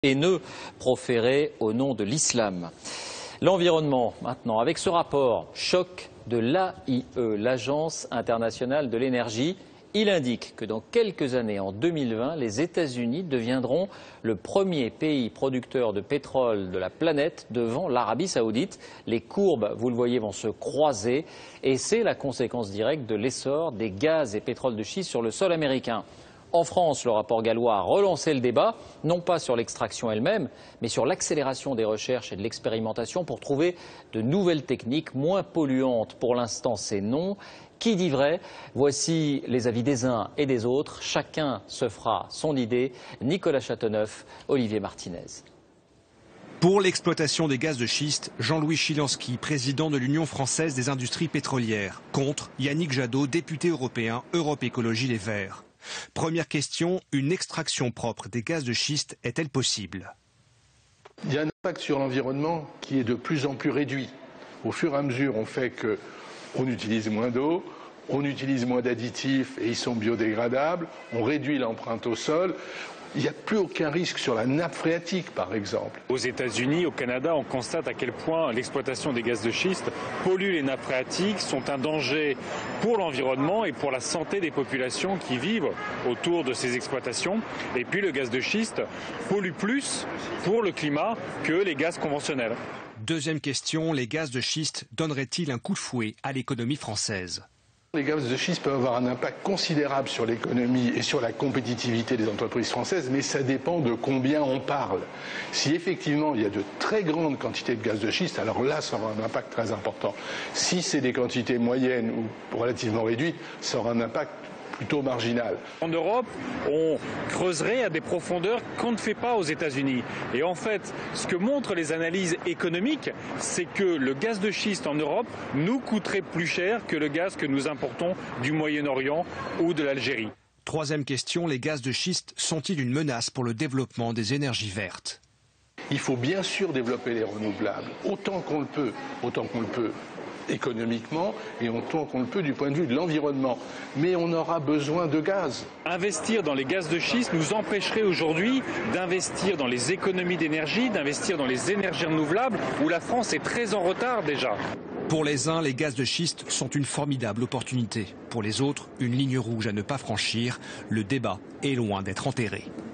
haineux proférés au nom de l'islam. L'environnement maintenant, avec ce rapport choc de l'AIE, l'Agence internationale de l'énergie. Il indique que dans quelques années, en 2020, les États-Unis deviendront le premier pays producteur de pétrole de la planète devant l'Arabie Saoudite. Les courbes, vous le voyez, vont se croiser et c'est la conséquence directe de l'essor des gaz et pétroles de schiste sur le sol américain. En France, le rapport gallois a relancé le débat, non pas sur l'extraction elle-même, mais sur l'accélération des recherches et de l'expérimentation pour trouver de nouvelles techniques moins polluantes. Pour l'instant, c'est non. Qui dit vrai? Voici les avis des uns et des autres. Chacun se fera son idée. Nicolas Châteauneuf, Olivier Martinez. Pour l'exploitation des gaz de schiste, Jean-Louis Chilansky, président de l'Union française des industries pétrolières. Contre, Yannick Jadot, député européen, Europe Écologie Les Verts. Première question, une extraction propre des gaz de schiste est-elle possible? Il y a un impact sur l'environnement qui est de plus en plus réduit. Au fur et à mesure, on fait qu'on utilise moins d'eau, on utilise moins d'additifs et ils sont biodégradables, on réduit l'empreinte au sol. Il n'y a plus aucun risque sur la nappe phréatique, par exemple. Aux États-Unis, au Canada, on constate à quel point l'exploitation des gaz de schiste pollue les nappes phréatiques, sont un danger pour l'environnement et pour la santé des populations qui vivent autour de ces exploitations. Et puis le gaz de schiste pollue plus pour le climat que les gaz conventionnels. Deuxième question, les gaz de schiste donneraient-ils un coup de fouet à l'économie française? Les gaz de schiste peuvent avoir un impact considérable sur l'économie et sur la compétitivité des entreprises françaises, mais ça dépend de combien on parle. Si effectivement il y a de très grandes quantités de gaz de schiste, alors là ça aura un impact très important. Si c'est des quantités moyennes ou relativement réduites, ça aura un impact plutôt marginal. En Europe, on creuserait à des profondeurs qu'on ne fait pas aux États-Unis. Et en fait, ce que montrent les analyses économiques, c'est que le gaz de schiste en Europe nous coûterait plus cher que le gaz que nous importons du Moyen-Orient ou de l'Algérie. Troisième question, les gaz de schiste sont-ils une menace pour le développement des énergies vertes? Il faut bien sûr développer les renouvelables, autant qu'on le peut économiquement et autant qu'on le peut du point de vue de l'environnement. Mais on aura besoin de gaz. Investir dans les gaz de schiste nous empêcherait aujourd'hui d'investir dans les économies d'énergie, d'investir dans les énergies renouvelables, où la France est très en retard déjà. Pour les uns, les gaz de schiste sont une formidable opportunité. Pour les autres, une ligne rouge à ne pas franchir. Le débat est loin d'être enterré.